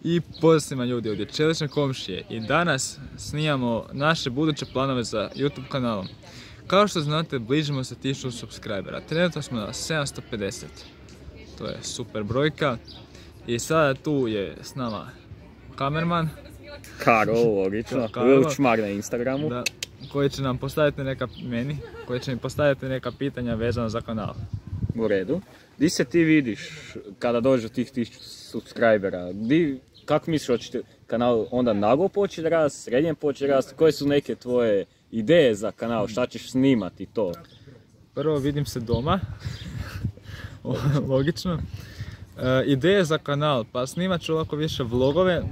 I posljednjima ljudi ovdje, Čelične komšije, i danas snimamo naše buduće planove za YouTube kanalom. Kao što znate, bližimo se 1000 subscribera, trenutno smo na 750, to je super brojka. I sada tu je s nama kamerman. Karo, logično, Čmar na Instagramu. Da, koji će nam postaviti koji će mi postaviti neka pitanja vezana za kanal. U redu. Di se ti vidiš kada dođe do tih 1000 subscribera? Kako misliš, hoće kanal onda naglo početi rast, srednje početi rast? Koje su neke tvoje ideje za kanal? Šta ćeš snimati to? Prvo vidim se doma. Logično. Ideje za kanal, pa snimat ću ovako više vlogove.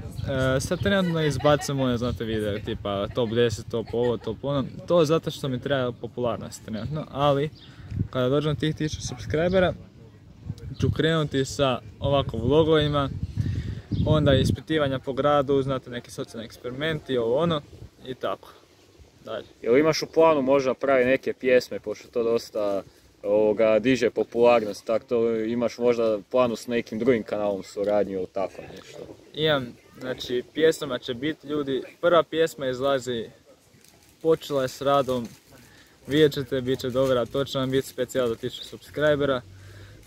Sad trenutno izbacam moje, znate, videa tipa top 10, top ovo, top ono. To zato što mi treba popularnost trenutno, ali kada dođem tih 1000 subscribera ću krenuti sa ovako vlogovima, onda ispitivanja po gradu, znate, neki socijalni eksperimenti, ovo ono i tako dalje. Jel imaš u planu možda pravi neke pjesme, pošto to dosta diže popularnost, tako to imaš možda planu s nekim drugim kanalom suradnju ili tako nešto? Imam, znači pjesma će biti ljudi, prva pjesma izlazi, počela je s radom, vidjet ćete, bit će dobra, to će vam biti specijal za 1000 subscribera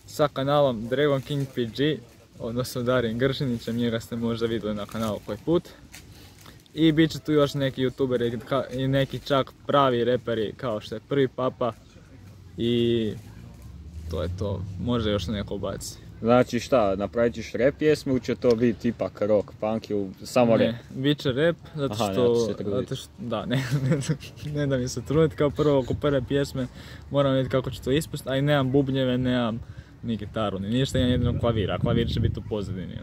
sa kanalom Dragon King PG, odnosno Darin Gršinićem, njega ste možda vidjeli na kanalu koji put. I bit će tu još neki youtuberi i neki čak pravi reperi kao što je Prvi Papa. I to je to, možda još neko baci. Znači šta, napravit ćeš rap pjesme ili će to biti ipak rock, punk ili samo rap? Ne, bit će rap, zato što, da, ne da mi se truditi, kao prvo oko prve pjesme moram vidjeti kako ću to ispustiti, a i nemam bubnjeve, nemam ni gitaru, ni ništa, imam jedino klavir, a klavir će biti u pozadini.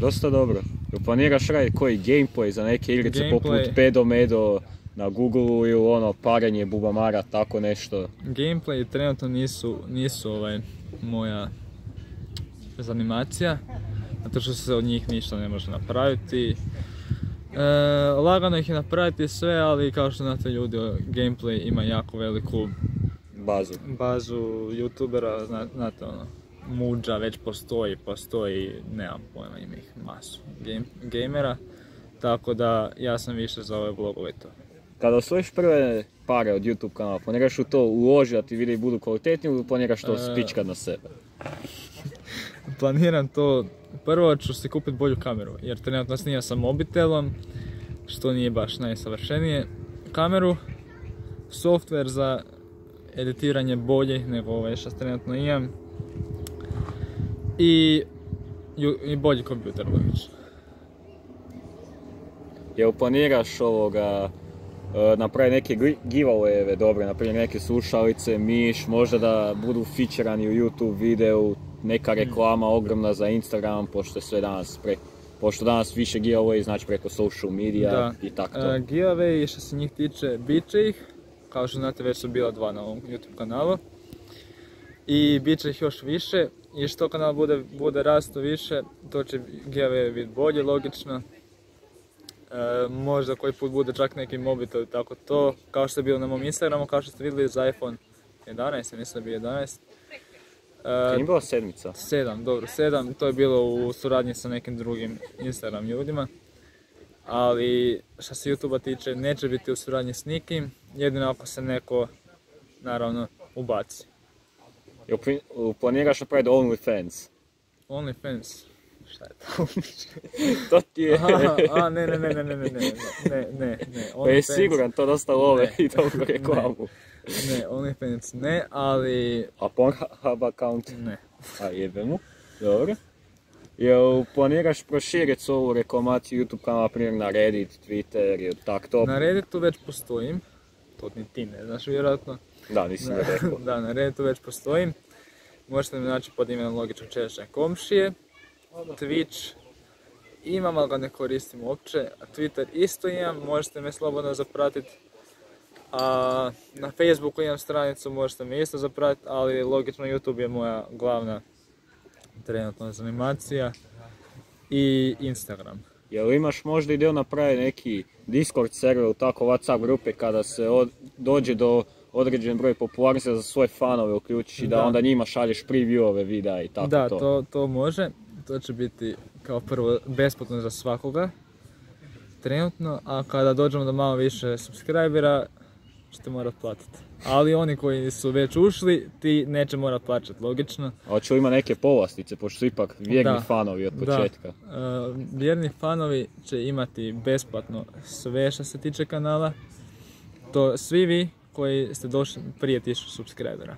Dosta dobro. Planiraš raditi koji gameplay za neke igrice poput Pedo Medo na Google-u ili ono parenje bubamara, tako nešto? Gameplay trenutno nisu moja zanimacija, zato što se od njih ništa ne može napraviti. Lagano ih je napraviti sve, ali kao što znate ljudi, gameplay ima jako veliku bazu youtubera, znate ono, muđa već postoji, nemam pojma, ima ih masu gamera, tako da ja sam više za ove vlogove to. Kada osvojiš prve pare od YouTube kanala, planiraš u to uložiti da ti videi budu kvalitetni ili planiraš to spičkat na sebe? Planiram to, prvo ću si kupiti bolju kameru, jer trenutno snimam sa mobitelom, što nije baš najsavršenije. Kameru, software za editiranje bolje nego ovaj što trenutno imam i bolji kompjuter, logično. Jel planiraš napravi neke giveaway-eve dobre, naprimjer neke slušalice, miš, možda da budu featurani u YouTube videu, neka reklama ogromna za Instagram, pošto danas više giveaway znači preko social media i tako to. Giveaway što se njih tiče, bit će ih, kao što znate već su bila 2 na ovom YouTube kanalu. I bit će ih još više i što kanal bude rasto više, to će giveaway biti bolje, logično. Možda koji put bude čak neki mobitel i tako to, kao što je bilo na mom Instagramu, kao što ste vidjeli za iPhone 11, mislim da je bio 11. Nije bilo 7? 7, dobro, 7, to je bilo u suradnji sa nekim drugim Instagram ljudima. Ali što se YouTube-a tiče, neće biti u suradnji s nikim, jedino ako se neko, naravno, ubaci. Planiraš napraviti OnlyFans? OnlyFans? Šta je to? To ti je... Ne. Pa je siguran, to dosta love i dobru reklamu. Ne, OnlyFans ne, ali... A Pornhub account? Ne. A jebemo, dobro. Jel planiraš proširiti ovu reklamaciju YouTube kanala, primjer na Reddit, Twitter ili tak to? Na Redditu već postojim, to ni ti ne znaš vjerojatno. Da, nisam ga rekao. Da, na Redditu već postojim. Možete me naći pod imenom Logično Čelične komšije. Twitch imam, ali ga ne koristim uopće, a Twitter isto imam, možete me slobodno zapratiti. A na Facebooku imam stranicu, možete me isto zapratiti, ali logično YouTube je moja glavna trenutna zanimacija i Instagram. Jel imaš možda ideju napraviti neki Discord server u tako WhatsApp grupe kada se dođe do određen broj popularnosti za svoje fanove uključiš i da onda njima šalješ previewove videa i tako to? Da, to može. To će biti kao prvo besplatno za svakoga, trenutno, a kada dođemo do malo više subscribera, ćete morat platiti. Ali oni koji su već ušli, ti neće morat plaćati, logično. A hoće li ima neke povlastice, pošto su ipak vjerni fanovi od početka? Da, vjerni fanovi će imati besplatno sve što se tiče kanala. To svi vi koji ste došli prije 1000 subscribera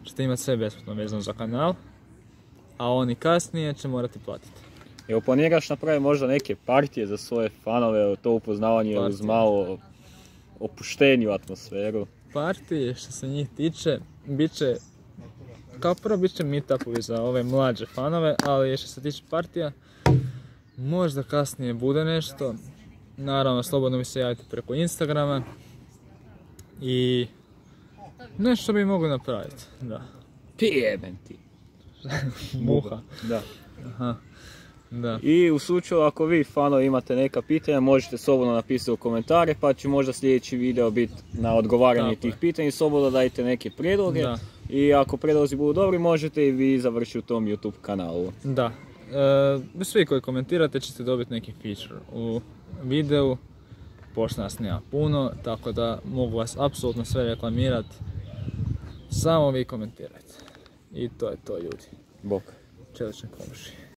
ćete imati sve besplatno vezano za kanal, a oni kasnije će morati platiti. Evo, planiraš napraviti možda neke partije za svoje fanove, to upoznavanje uz malo opušteniju atmosferu? Partije što se njih tiče, kao prvo bit će meetupovi za ove mlađe fanove, ali što se tiče partija, možda kasnije bude nešto. Naravno, slobodno mi se javite preko Instagrama i nešto bi mogli napraviti, da. Jebem ti. Muha. Da. Aha. Da. I u slučaju ako vi fanovi imate neka pitanja, možete slobodno napisati u komentare, pa će možda sljedeći video biti na odgovaranje tih pitanja i slobodno dajte neke prijedloge. Da. I ako prijedlozi budu dobri, možete i vi završiti u tom YouTube kanalu. Da. Svi koji komentirate ćete dobiti neki feature u videu, pošto nas nema puno, tako da mogu vas apsolutno sve reklamirati. Samo vi komentirajte. I to je to, ljudi. Bok. Čelične komši.